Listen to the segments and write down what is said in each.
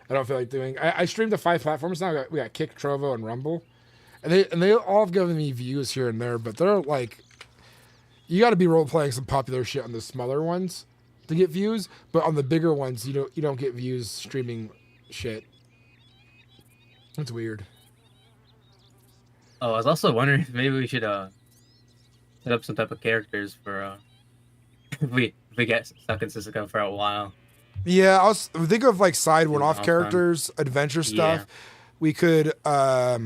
I don't feel like doing. I streamed to 5 platforms now. We got Kick, Trovo, and Rumble, and they all have given me views here and there, but they're like, you got to be role playing some popular shit on the smaller ones to get views, but on the bigger ones, you don't get views streaming shit. It's weird. Oh, I was also wondering if maybe we should set up some type of characters for if we get stuck in Sisika for a while. Yeah, I was think of like side In the one-off off time. characters, adventure Yeah. stuff. We could. I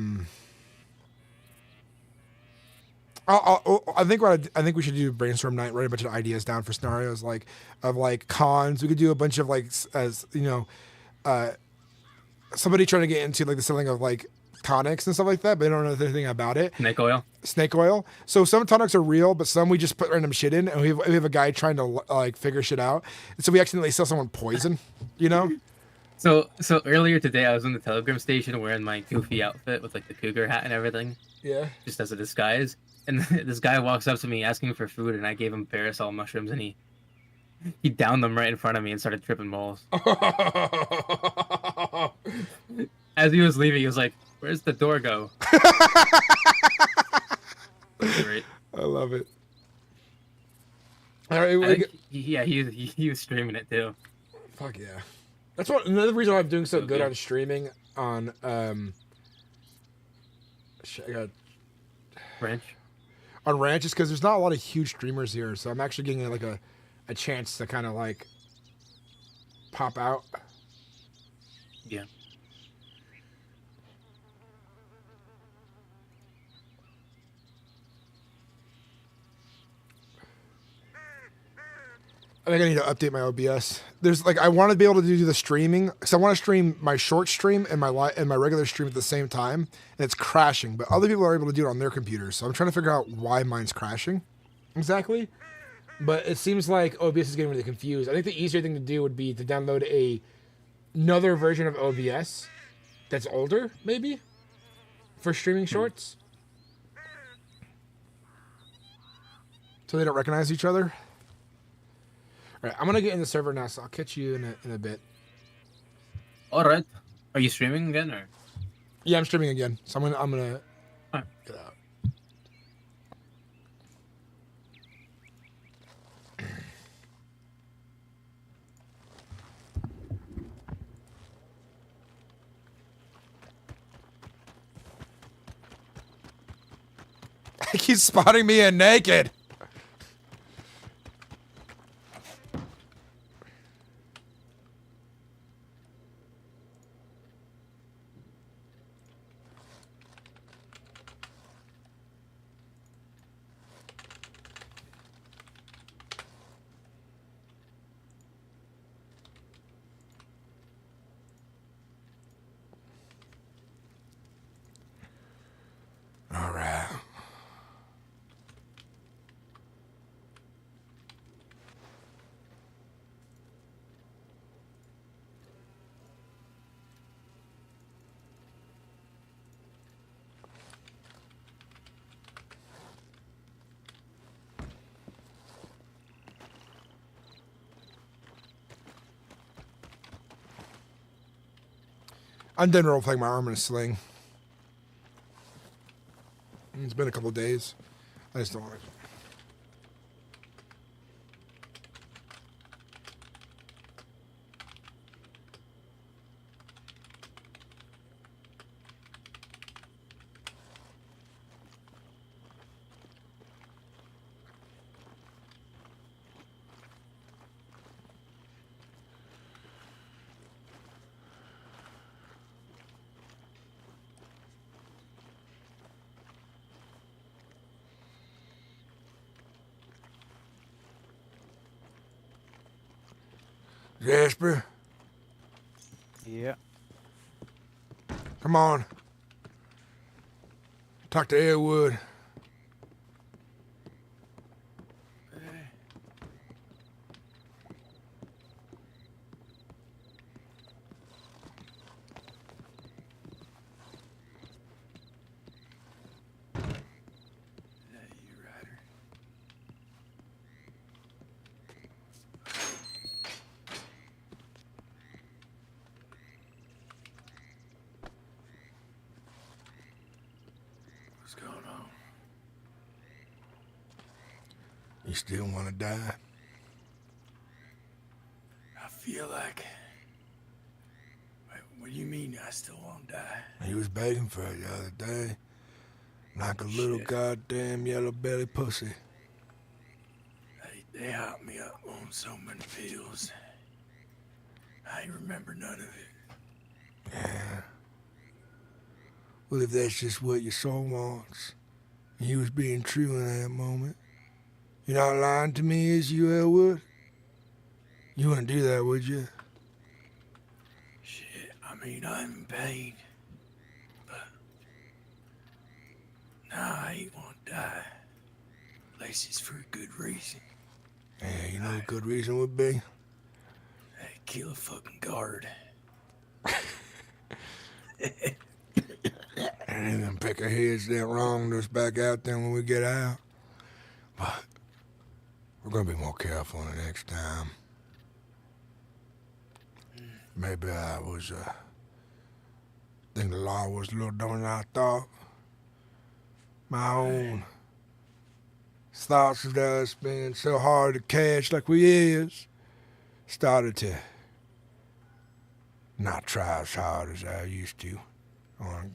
think we should do a brainstorm night. Write a bunch of ideas down for scenarios like of like cons. We could do a bunch of like as somebody trying to get into like the selling of like tonics and stuff like that, but they don't know anything about it. Snake oil. Snake oil. So some tonics are real, but some we just put random shit in, and we have a guy trying to like figure shit out. And so we accidentally sell someone poison. You know. So earlier today I was in the telegram station wearing my goofy outfit with like the cougar hat and everything, Yeah. just as a disguise. And this guy walks up to me asking for food, and I gave him parasol mushrooms, and he downed them right in front of me and started tripping balls. As he was leaving, he was like, "Where's the door go?" Great. I love it. All right. He was streaming it too. Fuck yeah. That's another reason why I'm doing so So good good. on streaming on I got Ranch. on Ranch is because there's not a lot of huge streamers here, so I'm actually getting like a chance to kind of like pop out. Yeah. I think I need to update my OBS. There's like I want to be able to do the streaming because I want to stream my short stream and my regular stream at the same time, and it's crashing. But other people are able to do it on their computers, so I'm trying to figure out why mine's crashing exactly. But it seems like OBS is getting really confused. I think the easier thing to do would be to download another version of OBS that's older, maybe, for streaming shorts, so they don't recognize each other. All right, I'm gonna get in the server now, so I'll catch you in a bit. All right. Are you streaming again or? Yeah, I'm streaming again, so I'm gonna Alright. get out. He keeps spotting me in naked. All right. I'm done role playing my arm in a sling. It's been a couple of days. I just don't want to. Jasper, Yeah. come on. Talk to Elwood. Yeah, you Ryder. You still want to die? I feel like... Wait, what do you mean I still won't die? He was begging for it the other day. Like a little Shit. goddamn yellow belly pussy. They hopped me up on so many pills. I ain't remember none of it. Yeah. Well, if that's just what your soul wants, and you was being true in that moment, you're not lying to me as you ever would? You wouldn't do that, would you? Shit, I mean, I'm in pain. But... Nah, I ain't want to die. At least it's for a good reason. Yeah, you know what a good reason would be? Hey, kill a fucking guard. And then pick our heads that wronged us back out there when we get out. But we're gonna be more careful the next time. Maybe I think the law was a little dumber than I thought. My own thoughts of us being so hard to catch like we is started to not try as hard as I used to on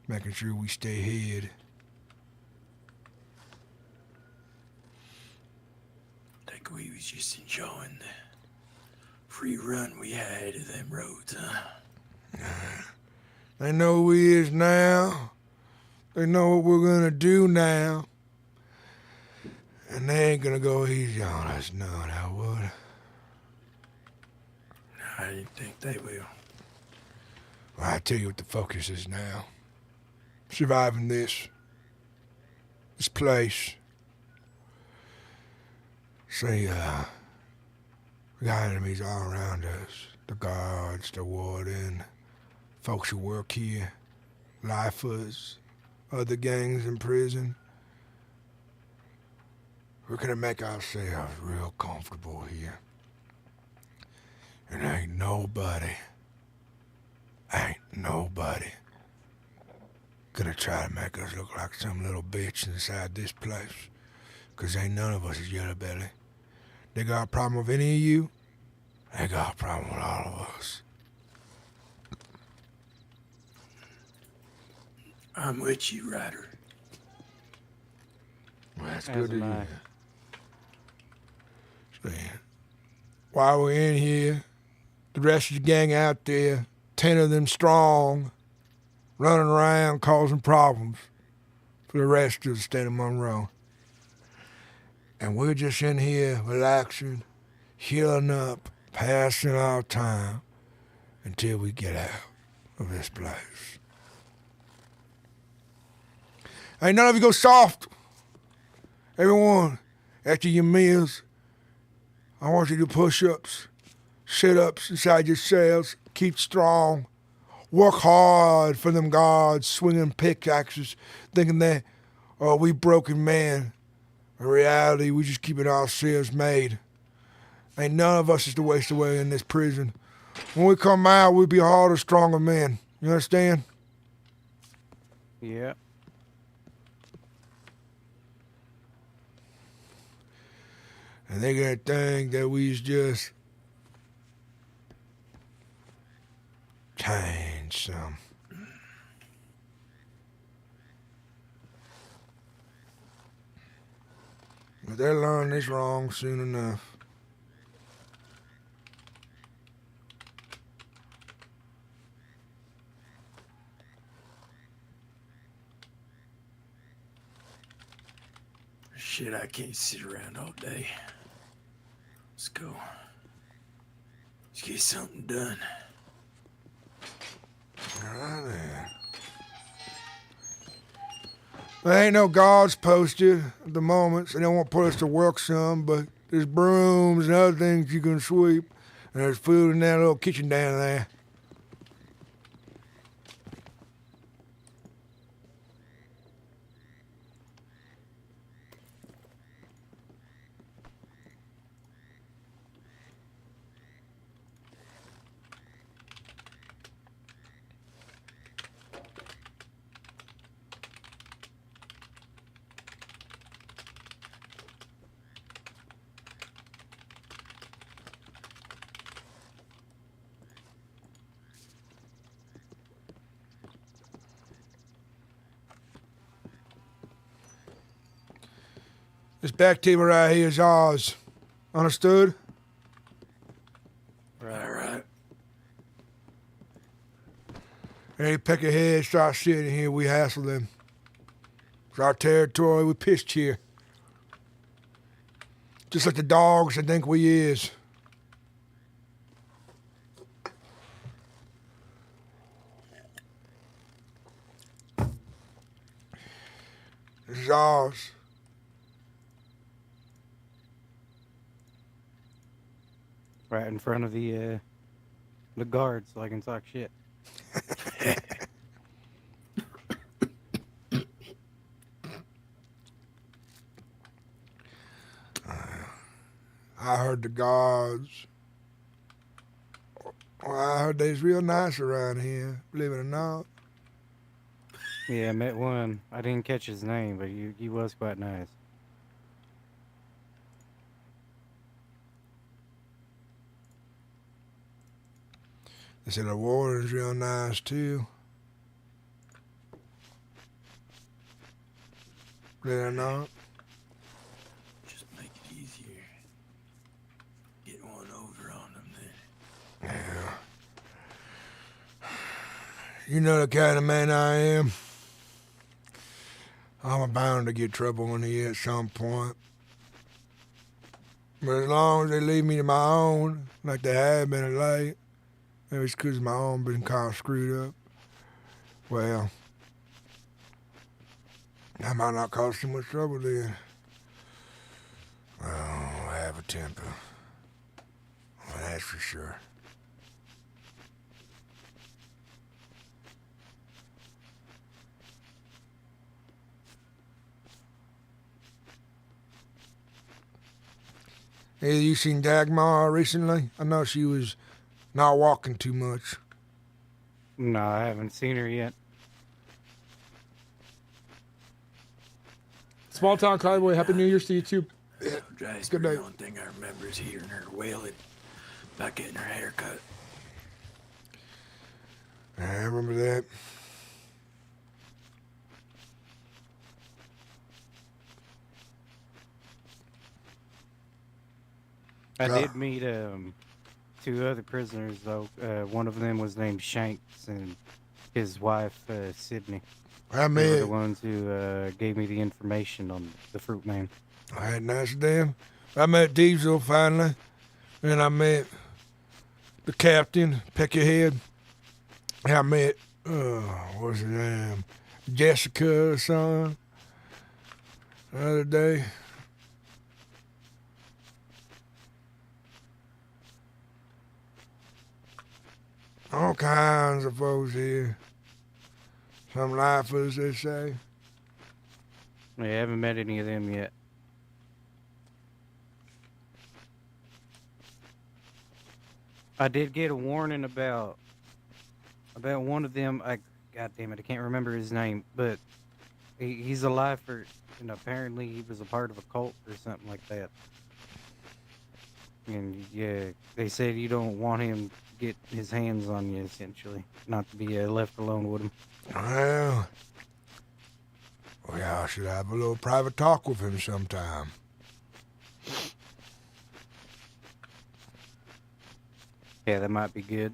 making sure we stay ahead. Think we was just enjoying the free run we had of them roads, huh? They know who we is now. They know what we're gonna do now. And they ain't gonna go easy on us, none, I would. I didn't think they will. Well, I tell you what the focus is now. Surviving this place. See, we got enemies all around us. The guards, the warden, folks who work here, lifers, other gangs in prison. We're gonna make ourselves real comfortable here. And ain't nobody gonna try to make us look like some little bitch inside this place. 'Cause ain't none of us is yellow belly. They got a problem with any of you, they got a problem with all of us. I'm with you, Ryder. Well, that's As good to am I. hear. While we're in here, the rest of the gang out there, 10 of them strong, running around causing problems for the rest of the state of Monroe. And we're just in here relaxing, healing up, passing our time until we get out of this place. Ain't none of you go soft. Everyone, after your meals, I want you to do push-ups, sit-ups inside your cells, keep strong, work hard for them guards, swinging pickaxes, thinking that, oh, we broken men. In reality, we just keeping ourselves made. Ain't none of us is to waste away in this prison. When we come out, we'll be harder, stronger men. You understand? Yeah. And they gonna think that we's just changed some. But they'll learn this wrong soon enough. Shit, I can't sit around all day. Let's go. Let's get something done. All right then. There ain't no guards posted at the moment, so they won't put us to work some, but there's brooms and other things you can sweep. And there's food in that little kitchen down there. This back table right here is ours. Understood? All right. Any peckerheads start sitting here, we hassle them. It's our territory, we pitched here. Just like the dogs that think we is. This is ours. Right in front of the guard, so I can talk shit. I heard the guards. Well, I heard they's real nice around here, believe it or not. Yeah, I met one. I didn't catch his name, but he was quite nice. They said the warden's real nice too. Believe it or not. Just make it easier. Get one over on them then. Yeah. You know the kind of man I am. I'm bound to get trouble in here at some point. But as long as they leave me to my own, like they have been of late, maybe it's because my arm been kind of screwed up. Well, I might not cause too much trouble then. Oh, I have a temper. Well, that's for sure. Hey, you seen Dagmar recently? I know she was not walking too much. No, I haven't seen her yet. Small town cowboy, happy New Year's to you too. Jasper, good night. the only thing I remember is hearing her wailing about getting her hair cut. I remember that. I did meet two other prisoners though. One of them was named Shanks, and his wife Sydney. I They were met. the ones who gave me the information on the fruit man. I had nice damn. I met Diesel finally, and I met the captain, Peckerhead. And I met what's her name, Jessica or something. The other day. All kinds of folks here. Some lifers, they say. I haven't met any of them yet. I did get a warning about one of them. God damn it, I can't remember his name, but he's a lifer, and apparently he was a part of a cult or something like that. And yeah, they said you don't want him to get his hands on you, essentially, not to be left alone with him. Well, I should have a little private talk with him sometime. Yeah, that might be good.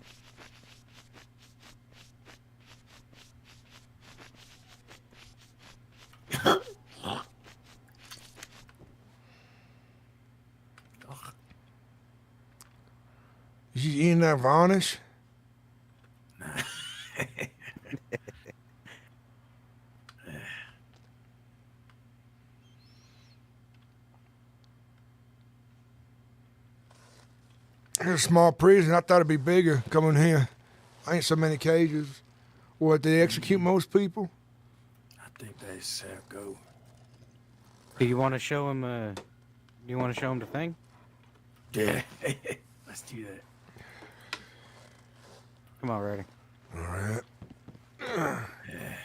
Is he eating that varnish? Here's a small prison. I thought it'd be bigger coming here. Ain't so many cages. What, they execute most people? I think that's how it go. Do you want to show him? Do you want to show him the thing? Yeah. Let's do that. Come on, ready. All right. Yeah.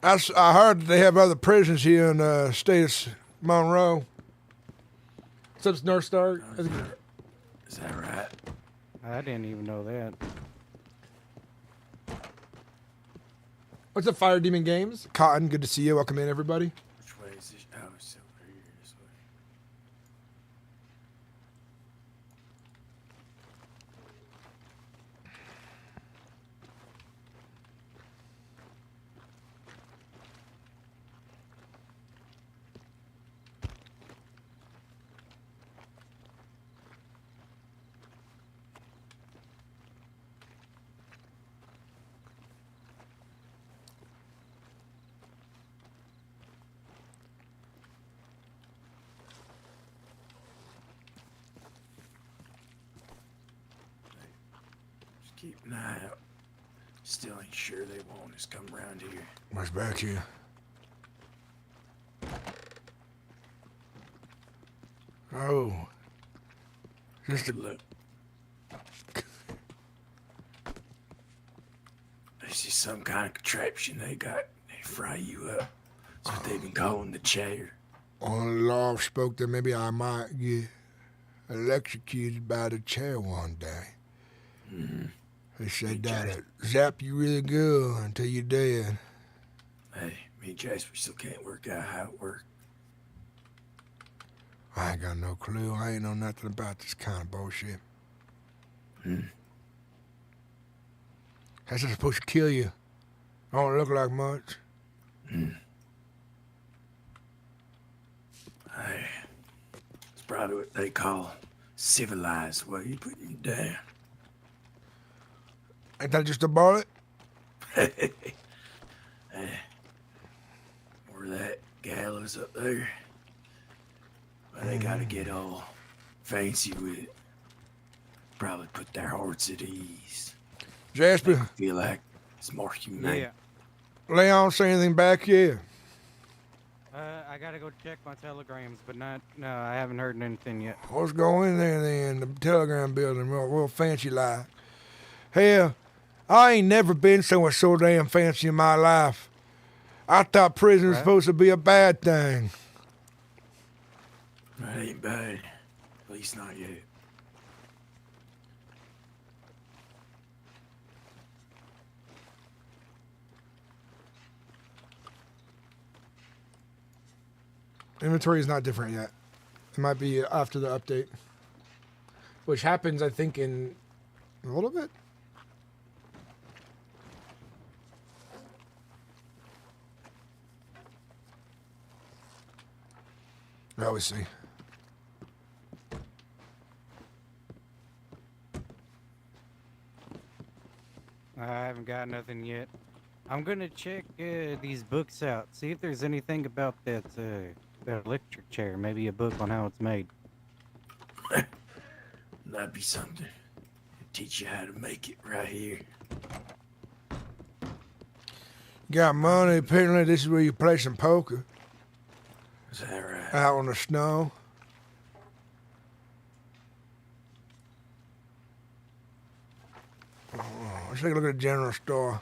I heard that they have other prisons here in the state of Monroe. Except North Star. Is that right? I didn't even know that. What's up, Fire Demon Games? Cotton, good to see you. Welcome in, everybody. Which way is this? Oh, it's over here, this way. Just keep an eye out. Still ain't sure they want us come around here. What's back here? Oh. Just a... Look. This is some kind of contraption they got. They fry you up. That's what they've been calling the chair. On the law spoke that maybe I might get electrocuted by the chair one day. Mm-hmm. They said that'd zap you really good until you're dead. Hey, me and Jasper still can't work out how it works. I ain't got no clue. I ain't know nothing about this kind of bullshit. How's it supposed to kill you? I don't look like much. Hey, it's probably what they call civilized way you putting you down. Ain't that just a bullet? Hey, or that gallows up there. Well, they gotta get all fancy with it. Probably put their hearts at ease. Jasper, Feel like it's more humane. Yeah. Leon say anything back yet? I gotta go check my telegrams, but no, I haven't heard anything yet. Let's go in there then, the telegram building, real fancy like. Hell, I ain't never been somewhere so damn fancy in my life. I thought prison was Right. supposed to be a bad thing. That ain't bad. At least not yet. Inventory is not different yet. It might be after the update. Which happens, I think, in a little bit. I always see. I haven't got nothing yet. I'm gonna check these books out, see if there's anything about that electric chair. Maybe a book on how it's made. That'd be something. Teach you how to make it right here. Got money. Apparently, this is where you play some poker. Is that right? Out on the snow. Oh, let's take a look at the general store.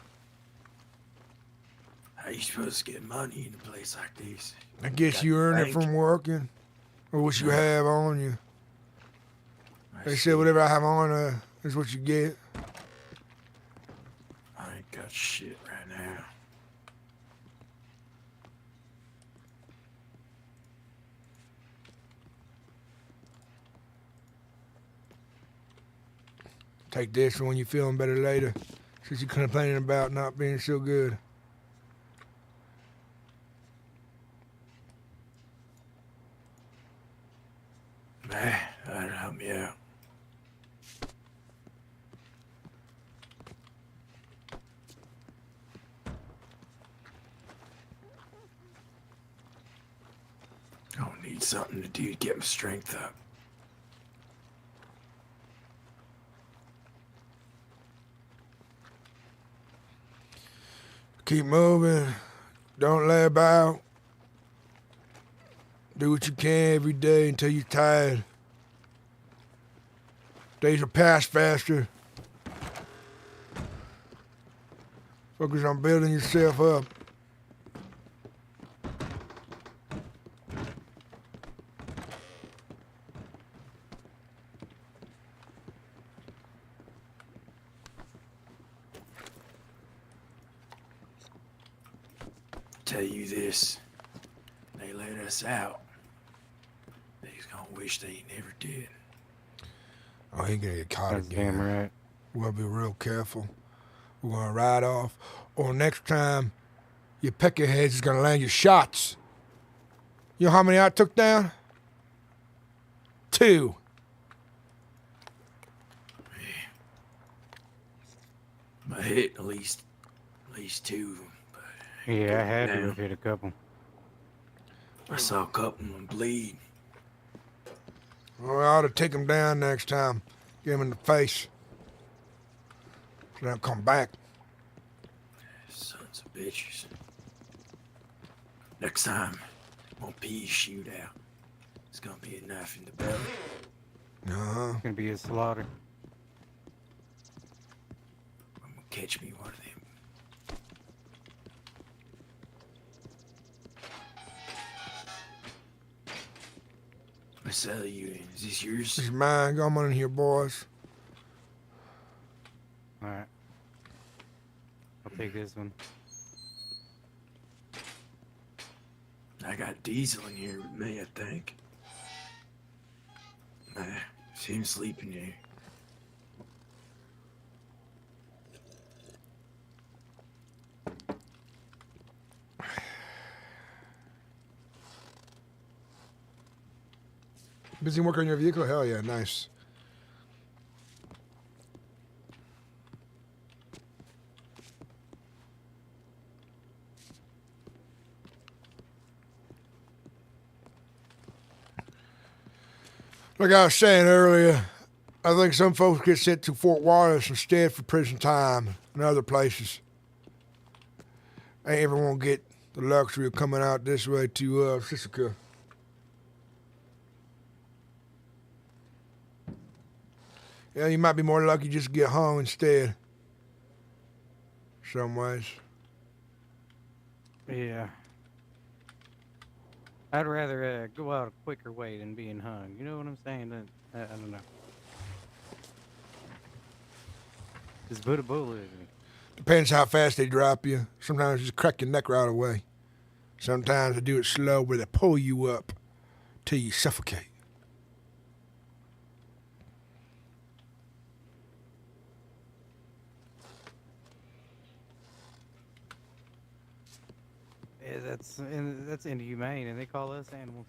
How you supposed to get money in a place like this? I guess Got you the earn it bank. from working, or what you have on you. I They see. said whatever I have on is what you get. I ain't got shit right now. Take this for when you're feeling better later, since you're complaining about not being so good. That'll help me out. I'll need something to do to get my strength up. Keep moving. Don't lay about. Do what you can every day until you're tired. Days will pass faster. Focus on building yourself up. tell you this. They let us out. They's gonna wish they never did. Oh, he ain't gonna get caught That's again. damn right. We'll be real careful. We're gonna ride off. Or next time, your peckerheads is gonna land your shots. You know how many I took down? 2. I hit at least 2 of them. But Yeah, I had to down. have hit a couple. I saw a couple of them bleed. Well, we ought to take him down next time. Get him in the face. So they don't come back. Sons of bitches. Next time, won't be a shootout. It's gonna be a knife in the belly. Uh-huh. It's gonna be a slaughter. I'm gonna catch me one of them. I sell you. Is this yours? This is mine. Come on in here, boys. Alright. I'll take this one. I got Diesel in here with me, I think. See him sleeping here. Busy working on your vehicle? Hell yeah, nice. Like I was saying earlier, I think some folks get sent to Fort Wallace instead for prison time and other places. Ain't everyone get the luxury of coming out this way to Sissica. Yeah, you might be more lucky just to get hung instead. Some ways. Yeah. I'd rather go out a quicker way than being hung. You know what I'm saying? I don't know. Just put a bullet in me. Depends how fast they drop you. Sometimes just crack your neck right away. Sometimes they do it slow where they pull you up till you suffocate. Yeah, that's inhumane, and they call us animals.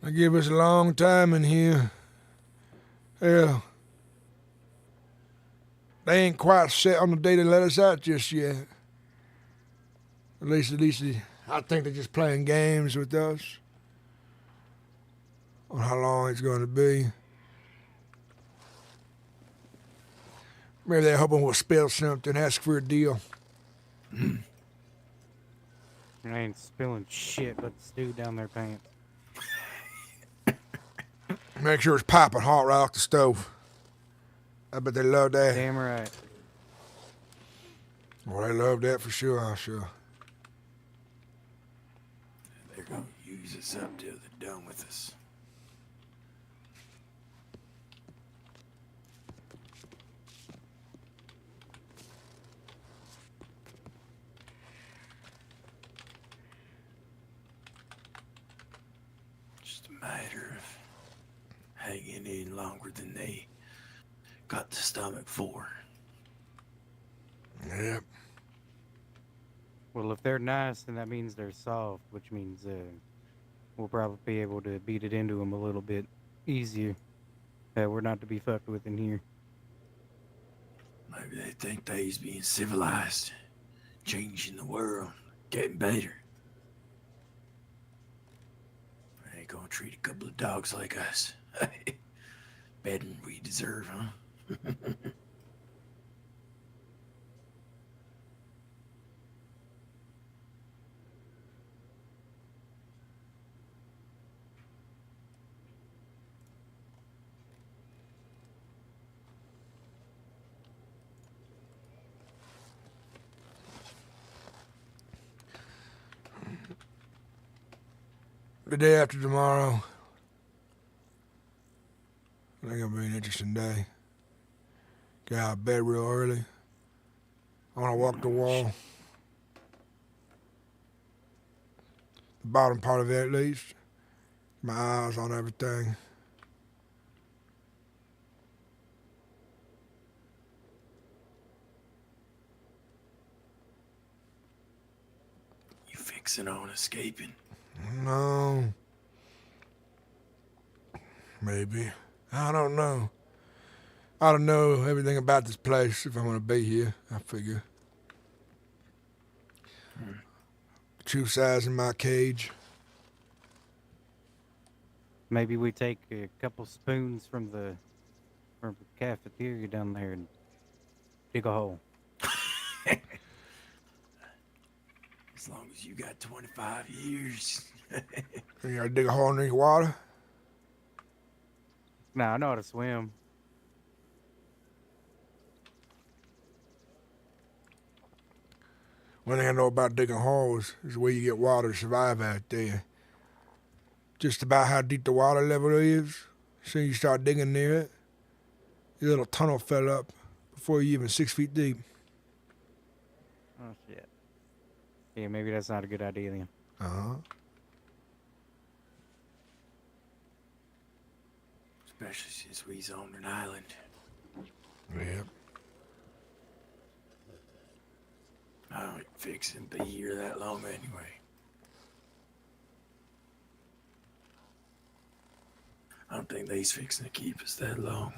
They give us a long time in here. Hell, they ain't quite set on the day they let us out just yet. At least, I think they're just playing games with us on how long it's going to be. Maybe they're hoping we'll spill something, ask for a deal. I ain't spilling shit but stew down their pants. Make sure it's piping hot right off the stove. I bet they love that. Damn right. Well, they love that for sure, I'm sure. They're gonna use us up till they're done with us. Just a matter of hanging in longer than they got the stomach for. Yep. Well, if they're nice, then that means they're soft, which means we'll probably be able to beat it into them a little bit easier. We're not to be fucked with in here. Maybe they think they's being civilized, changing the world, getting better. They ain't gonna treat a couple of dogs like us. Better than we deserve, huh? The day after tomorrow. I think it'll be an interesting day. Get out of bed real early. I want to walk the wall. The bottom part of it, at least. My eyes on everything. You fixing on escaping? No. Maybe. I don't know. I don't know everything about this place if I'm going to be here, I figure. True size in my cage. Maybe we take a couple spoons from the cafeteria down there and dig a hole. As long as you got 25 years. You gotta dig a hole underneath water? Nah, I know how to swim. One thing I know about digging holes is where you get water to survive out there. Just about how deep the water level is. As soon as you start digging near it, your little tunnel fell up before you're even 6 feet deep. Oh, shit. Yeah, maybe that's not a good idea then. Uh-huh. Especially since we's on an island. Yep. I ain't fixing to be here that long anyway. I don't think they's fixing to keep us that long.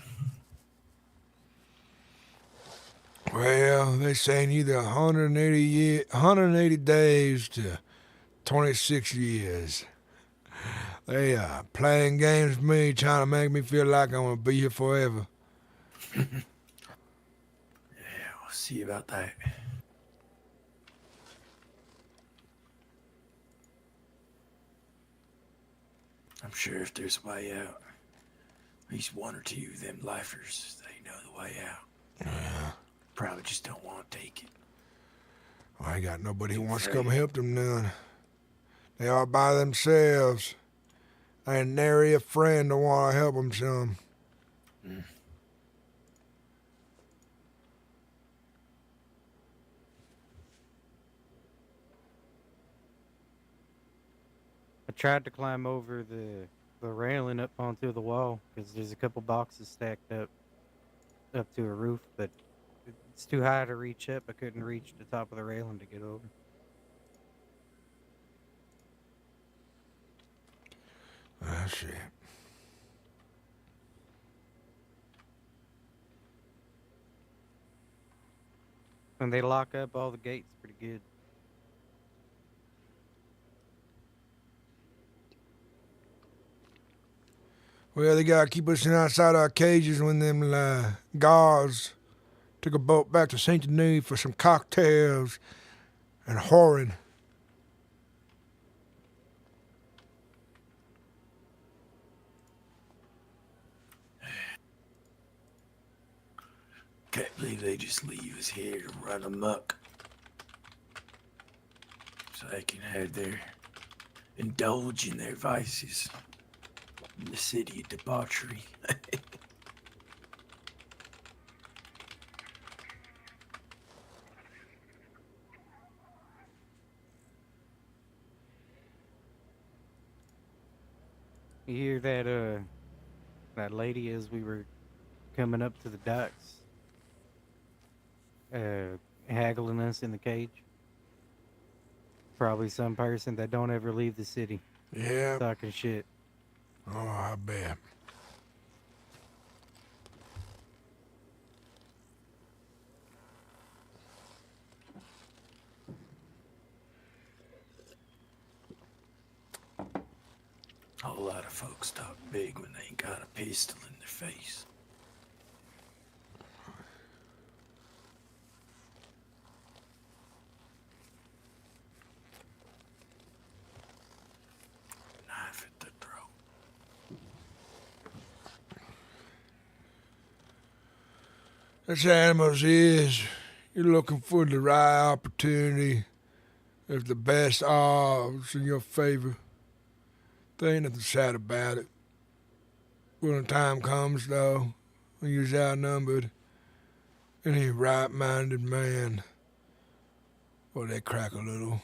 Well, they saying either 180 days to 26 years. They are playing games with me, trying to make me feel like I'm gonna be here forever. Yeah, we'll see about that. I'm sure if there's a way out, at least one or two of them lifers, they know the way out. Yeah. Probably just don't want to take it. Well, I ain't got nobody who wants to come help them none. They all by themselves. I ain't nary a friend to want to help them some. I tried to climb over the railing up onto the wall because there's a couple boxes stacked up to a roof, but it's too high to reach up. I couldn't reach the top of the railing to get over. Ah, shit. And they lock up all the gates pretty good. Well, they gotta keep us outside our cages when them guards took a boat back to Saint Denis for some cocktails and whoring. Can't believe they just leave us here to run amok. So they can have indulge in their vices. In the city of debauchery. You hear that lady as we were coming up to the docks, haggling us in the cage? Probably some person that don't ever leave the city. Yeah. Talking shit. Oh, I bet. A whole lot of folks talk big when they ain't got a pistol in their face. Knife at the throat. That's animals is. You're looking for the right opportunity. If the best odds in your favor. There ain't nothing sad about it. When the time comes, though, when you're outnumbered, any right-minded man, well, they crack a little.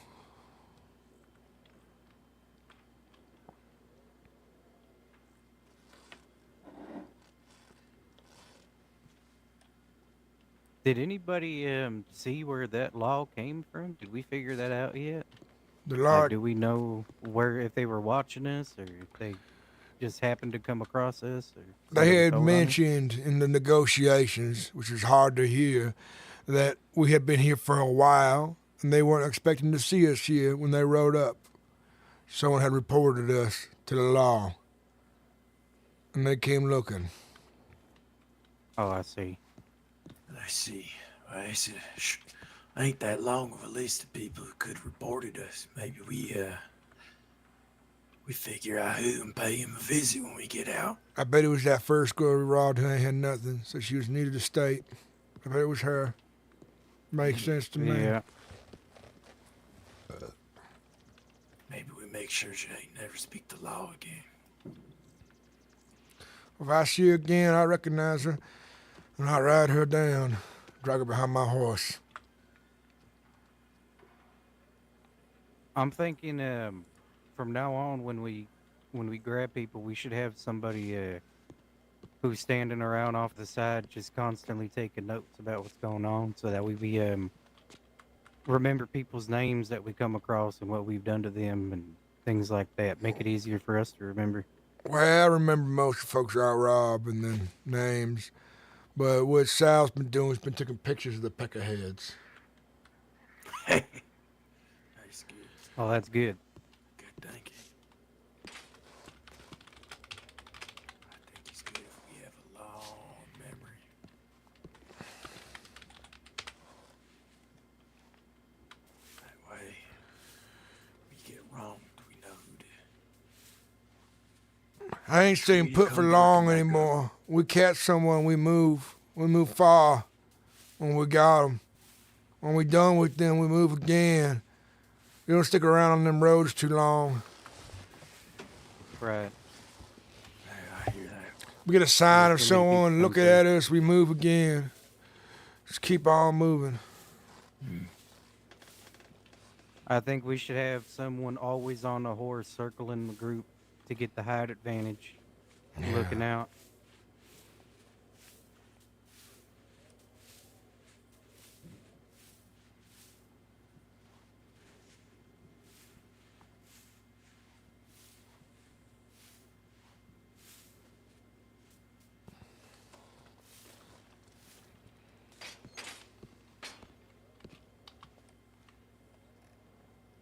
Did anybody see where that law came from? Did we figure that out yet? The Like, Lord, do we know where, if they were watching us, or if they just happened to come across us, or they somebody had told on us? mentioned in the negotiations, which is hard to hear, that we had been here for a while, and they weren't expecting to see us here when they rode up. Someone had reported us to the law, and they came looking. Oh, I see. I see. I see. Ain't that long of a list of people who could have reported us. Maybe we figure out who and pay him a visit when we get out. I bet it was that first girl we robbed who ain't had nothing, so she was new to the state. I bet it was her. Makes sense to me. Yeah. Maybe we make sure she ain't never speak the law again. If I see her again, I recognize her, and I ride her down, drag her behind my horse. I'm thinking from now on, when we grab people, we should have somebody who's standing around off the side, just constantly taking notes about what's going on, so that we remember people's names that we come across and what we've done to them and things like that. Make it easier for us to remember. Well, I remember most of the folks I robbed and then names, but what Sal's been doing has been taking pictures of the peckerheads. That's good. Oh, that's good. Good thinking. I think it's good if we have a long memory. That way, we get wronged, we know who to. I ain't staying You put for come long back up. anymore. We catch someone, we move. We move far when we got them. When we done with them, we move again. We don't stick around on them roads too long. Right. I hear that. We get a sign of Too many people someone come looking through. at us, we move again. Just keep on moving. I think we should have someone always on a horse circling the group to get the height advantage, looking out.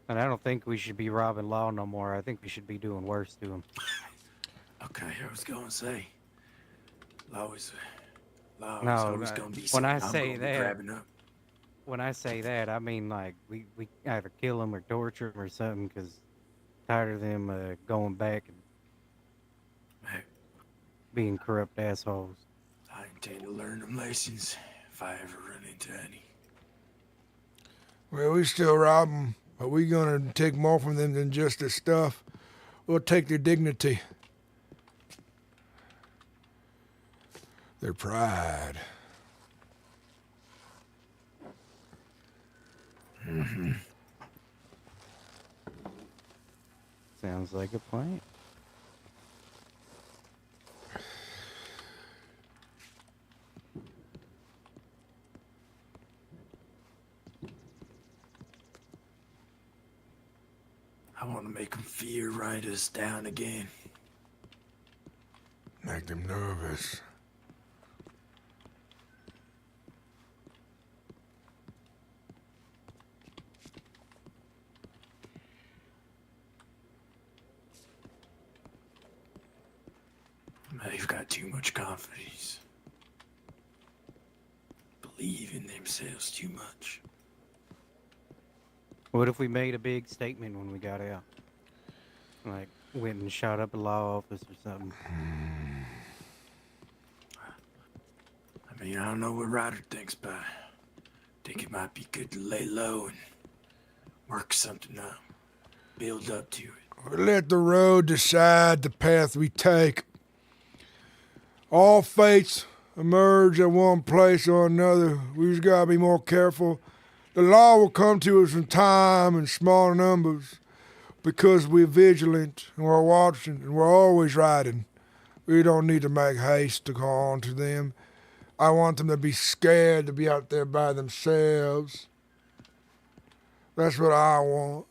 And I don't think we should be robbing law no more. I think we should be doing worse to them. Okay, I was gonna say. Law is No, always no, gonna be when something I I'm say gonna be that- grabbing up. When I say that, I mean like we either kill them or torture them or something, because tired of them going back and Hey, being corrupt assholes. I intend to learn them lessons if I ever run into any. Well, we still rob them, but we gonna take more from them than just their stuff. We'll take their dignity, their pride. Sounds like a plan. I want to make them fear Ryders down again. Make them nervous. They've got too much confidence. Believe in themselves too much. What if we made a big statement when we got out? Like, went and shot up a law office or something. I mean, I don't know what Ryder thinks, but I think it might be good to lay low and work something up. Build up to it. Let the road decide the path we take. All fates emerge at one place or another. We just gotta be more careful. The law will come to us in time and small numbers because we're vigilant and we're watching and we're always riding. We don't need to make haste to go on to them. I want them to be scared to be out there by themselves. That's what I want.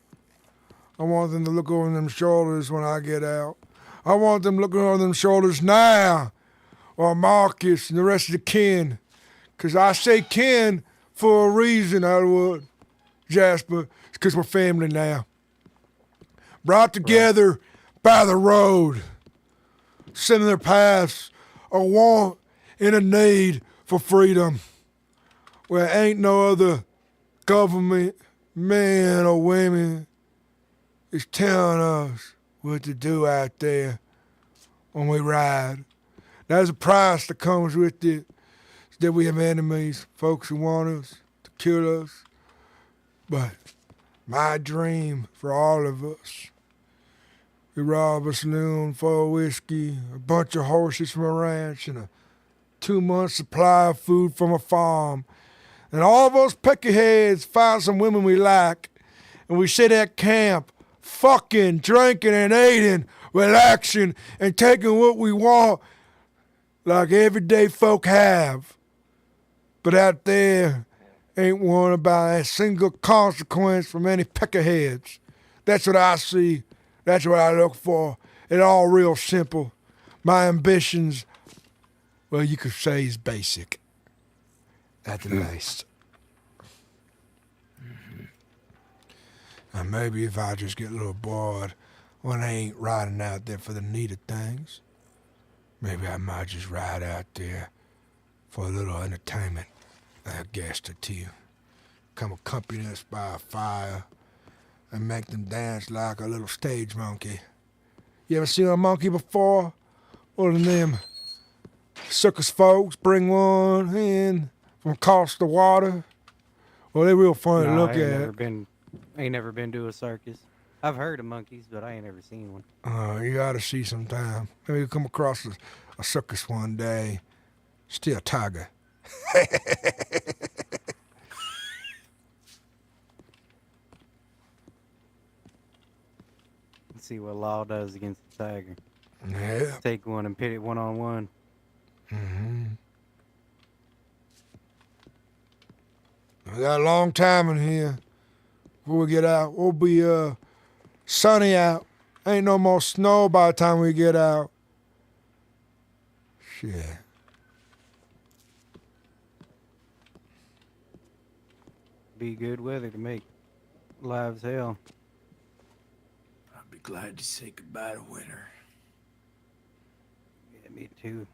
I want them to look over them shoulders when I get out. I want them looking over them shoulders now, or Marcus and the rest of the kin. 'Cause I say kin for a reason, Elwood, Jasper. It's 'cause we're family now. Brought together by the road. Similar paths, a want and a need for freedom. Where ain't no other government, men or women, is telling us what to do out there when we ride. There's a price that comes with it. It's that we have enemies, folks who want us to kill us. But my dream for all of us, we rob a saloon full of whiskey, a bunch of horses from a ranch, and a 2-month supply of food from a farm. And all of us peckerheads find some women we like, and we sit at camp, fucking, drinking, and eating, relaxing, and taking what we want like everyday folk have. But out there ain't worried about a single consequence from any peckerheads. That's what I see. That's what I look for. It's all real simple. My ambitions, well, you could say is basic. At the least. And maybe if I just get a little bored when I ain't riding out there for the needed things, maybe I might just ride out there for a little entertainment, a guest or two. Come accompany us by a fire and make them dance like a little stage monkey. You ever seen a monkey before? One of them circus folks bring one in from across the water. Well, they're real funny to look at. Ain't never been to a circus. I've heard of monkeys, but I ain't never seen one. You gotta see sometime. Maybe you come across a circus one day. Still a tiger. Let's see what law does against the tiger. Yeah. Take one and pit it one-on-one. Mm-hmm. We got a long time in here before we get out. We'll be sunny out. Ain't no more snow by the time we get out. Shit. Be good weather to make lives hell. I'd be glad to say goodbye to winter. Yeah, me too.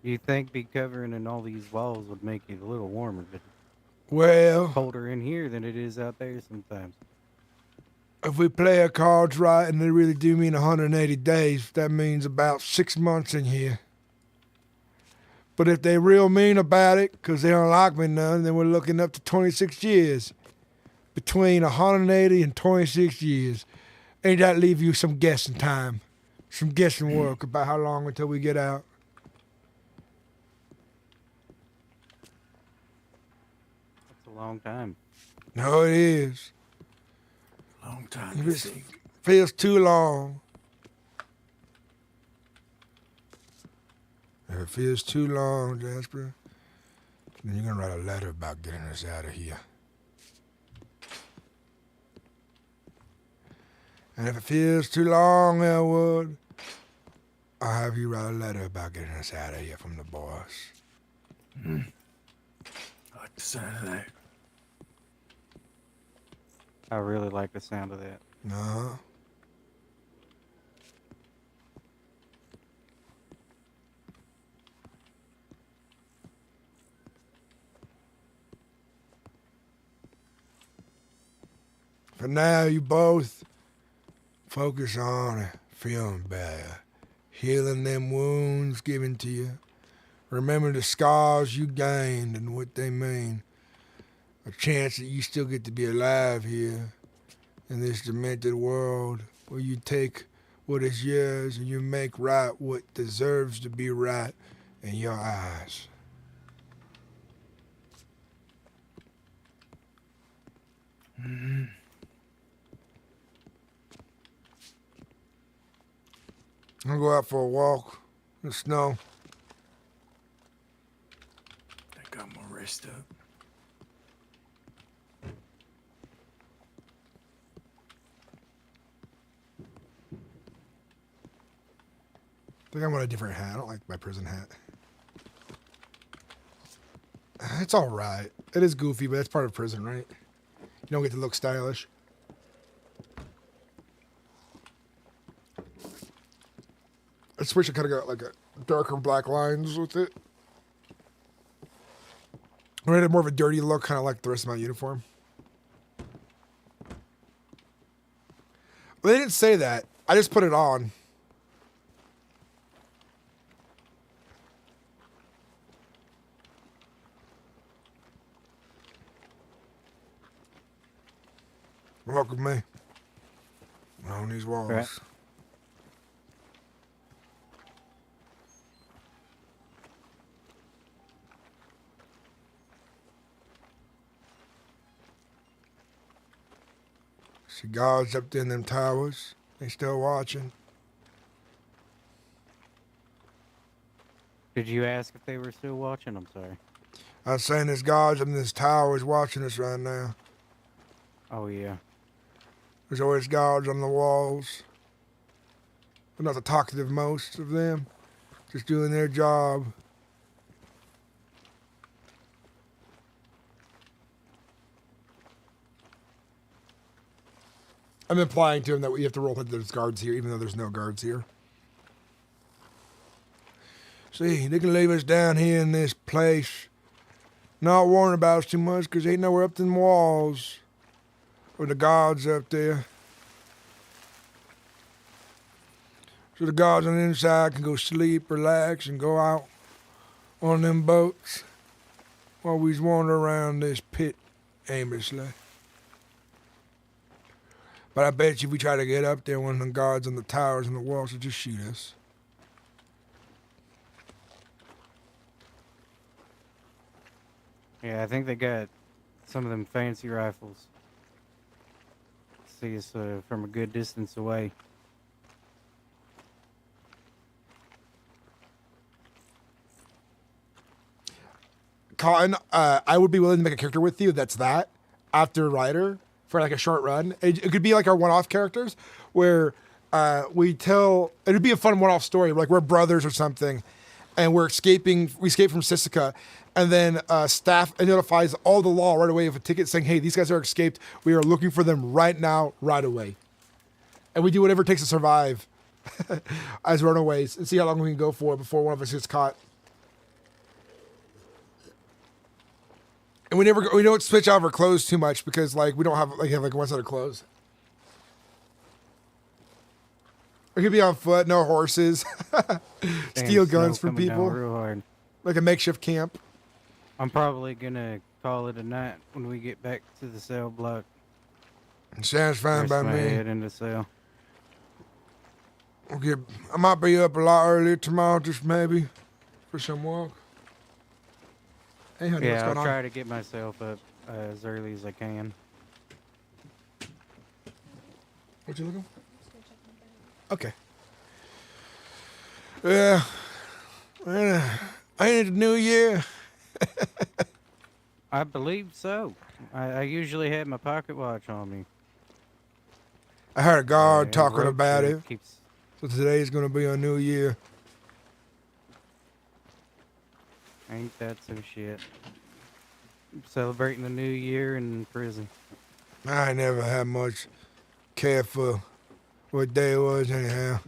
You think be covering in all these walls would make it a little warmer, but Well, colder in here than it is out there sometimes. if we play our cards right and they really do mean 180 days, that means about 6 months in here. But if they real mean about it, because they don't like me none, then we're looking up to 26 years. Between 180 and 26 years. Ain't that leave you some guessing time? Some guessing work about how long until we get out? That's a long time. No, it is. Long time to think. Feels too long. If it feels too long, Jasper, then you're gonna write a letter about getting us out of here. And if it feels too long, Elwood, I'll have you write a letter about getting us out of here from the boss. I like the sound of that. I really like the sound of that. No. For now, you both focus on feeling better, healing them wounds given to you. Remember the scars you gained and what they mean. a chance that you still get to be alive here in this demented world where you take what is yours and you make right what deserves to be right in your eyes. Mm-hmm. I'm gonna go out for a walk in the snow. Think I'm gonna rest up. I think I want a different hat. I don't like my prison hat. It's all right. It is goofy, but that's part of prison, right? You don't get to look stylish. I just wish I could have got like a darker black lines with it. Or I had more of a dirty look, kind of like the rest of my uniform. Well, they didn't say that. I just put it on. Welcome me. On these walls. Right. See guards up there in them towers. They still watching. Did you ask if they were still watching? I'm sorry. I was saying there's guards up in this towers watching us right now. Oh, yeah. There's always guards on the walls. But not the talkative most of them. Just doing their job. I'm implying to him that we have to roll that there's guards here, even though there's no guards here. See, they can leave us down here in this place. Not worrying about us too much, because ain't nowhere up them walls. Or the guards up there. So the guards on the inside can go sleep, relax, and go out on them boats while we wander around this pit aimlessly. But I bet you if we try to get up there, one of the guards on the towers and the walls will just shoot us. Yeah, I think they got some of them fancy rifles. See us from a good distance away. Cotton, I would be willing to make a character with you that's that after Ryder for like a short run. It could be like our one-off characters where we it'd be a fun one-off story, like we're brothers or something, and we escape from Sissica, and then staff notifies all the law right away of a ticket saying, hey, these guys are escaped. We are looking for them right now, right away. And we do whatever it takes to survive as runaways and see how long we can go for before one of us gets caught. And we don't switch out of our clothes too much because like we don't have one set of clothes. We could be on foot, no horses, steal guns from people, real hard. like a makeshift camp. I'm probably gonna call it a night when we get back to the cell block. Sounds fine by Rest my me. head in the cell. Okay, I might be up a lot earlier tomorrow, just maybe for some walk. Hey, honey, what's Yeah, going I'll on? try to get myself up as early as I can. What you looking for? Okay. Yeah. Ain't it the new year? I believe so. I usually have my pocket watch on me. I heard a guard And talking rope about trip it. keeps- So today's gonna be a new year. Ain't that some shit? Celebrating the new year in prison. I never had much care for what day it was anyhow.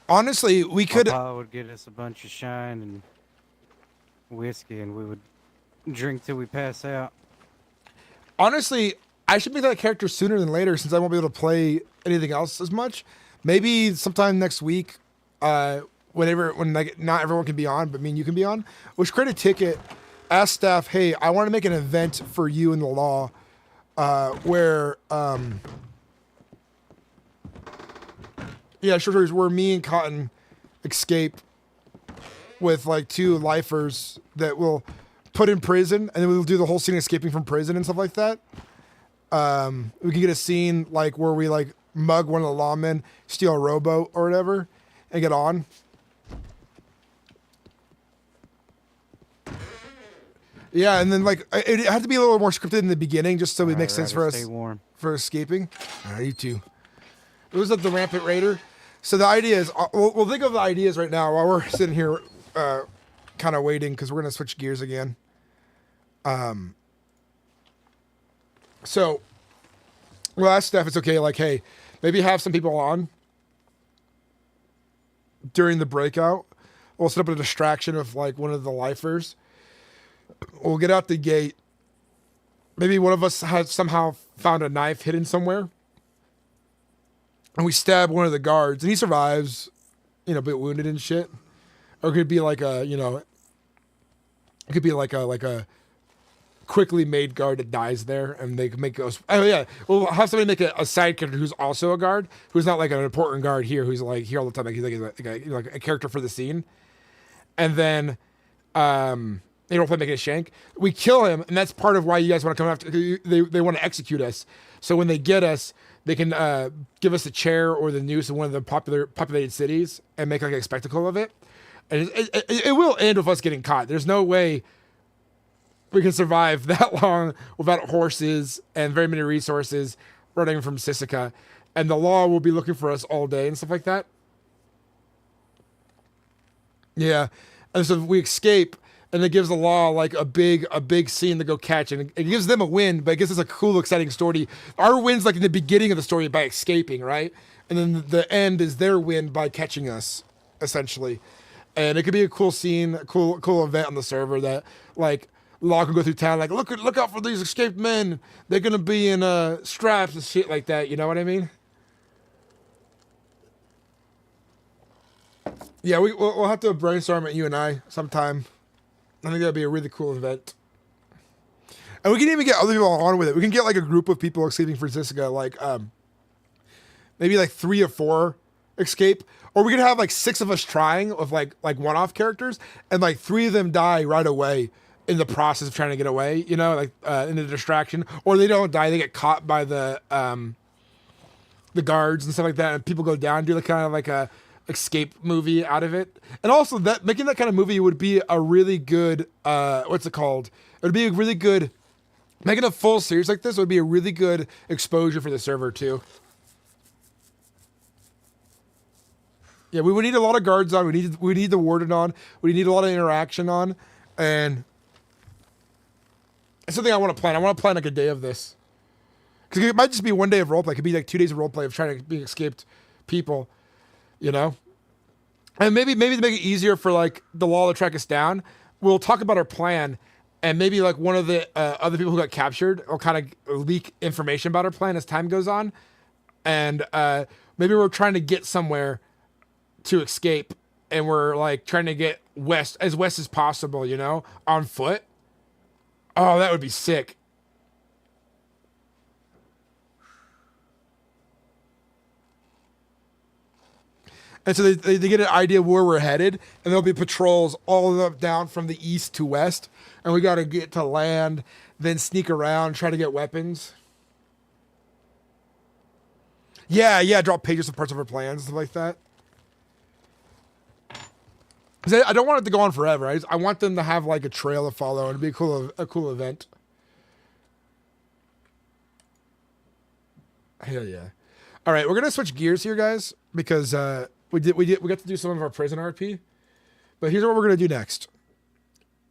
Honestly, we My could. pa would get us a bunch of shine and whiskey, and we would drink till we pass out. Honestly, I should make that character sooner than later since I won't be able to play anything else as much. Maybe sometime next week, we'll when like not everyone can be on, but me and you can be on. Which create a ticket, ask staff, hey, I want to make an event for you in the law, where short stories where me and Cotton escape with like 2 lifers that will put in prison, and then we'll do the whole scene escaping from prison and stuff like that. We can get a scene like where we like mug one of the lawmen, steal a rowboat or whatever, and get on. Yeah, and then like it had to be a little more scripted in the beginning, just so it makes sense for us for escaping. All right, you too. It was at the Rampant Raider. So the idea is, we'll think of the ideas right now while we're sitting here, kind of waiting because we're gonna switch gears again. So we'll ask Steph, it's okay, like, hey, maybe have some people on during the breakout. We'll set up a distraction of like one of the lifers. We'll get out the gate. Maybe one of us has somehow found a knife hidden somewhere. And we stab one of the guards and he survives, a bit wounded and shit. Or it could be like a, it could be like a quickly made guard that dies there, and they can make us. Oh yeah, we'll have somebody make a side character who's also a guard, who's not like an important guard here, who's like here all the time, like he's like a character for the scene, and then they don't play making a shank. We kill him, and that's part of why you guys want to come after. They want to execute us. So when they get us, they can give us a chair or the noose in one of the populated cities and make like a spectacle of it. And it will end with us getting caught. There's no way we can survive that long without horses and very many resources running from Sissica. And the law will be looking for us all day and stuff like that. Yeah. And so we escape, and it gives the law like a big scene to go catch. And it gives them a win, but it gives us a cool, exciting story. Our win's like in the beginning of the story by escaping, right? And then the end is their win by catching us, essentially. And it could be a cool scene, a cool event on the server that like law can go through town, like look out for these escaped men. They're gonna be in straps and shit like that. You know what I mean? Yeah, we'll have to brainstorm it, you and I, sometime. I think that'd be a really cool event. And we can even get other people on with it. We can get like a group of people escaping from Sissica, like maybe like 3 or 4 escape. Or we could have like 6 of us trying with like one-off characters, and like 3 of them die right away in the process of trying to get away, like in the distraction. Or they don't die, they get caught by the guards and stuff like that, and people go down, do like kind of like a escape movie out of it. And also that making that kind of movie would be a really good what's it called? It would be a really good, making a full series like this would be a really good exposure for the server too. Yeah, we would need a lot of guards on. We need the warden on. We need a lot of interaction on, and it's something I want to plan. I want to plan like a day of this, because it might just be one day of roleplay. It could be like 2 days of roleplay of trying to be escaped people, and maybe to make it easier for like the law to track us down. We'll talk about our plan, and maybe like one of the other people who got captured will kind of leak information about our plan as time goes on, and maybe we're trying to get somewhere to escape, and we're like trying to get west as possible, on foot. Oh, that would be sick. And so they get an idea of where we're headed, and there'll be patrols all the way down from the east to west, and we got to get to land, then sneak around, try to get weapons. Yeah, drop pages of parts of our plans, stuff like that. I don't want it to go on forever. I want them to have like a trail to follow and be a cool event. Hell yeah! All right, we're gonna switch gears here, guys, because we got to do some of our prison RP. But here's what we're gonna do next.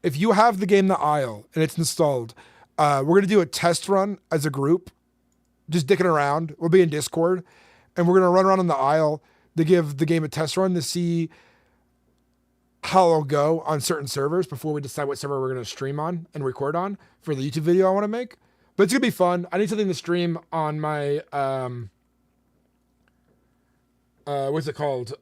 If you have the game The Isle and it's installed, we're gonna do a test run as a group, just dicking around. We'll be in Discord, and we're gonna run around on the Isle to give the game a test run to see how it'll go on certain servers before we decide what server we're going to stream on and record on for the YouTube video I want to make. But it's going to be fun. I need something to stream on my, what's it called?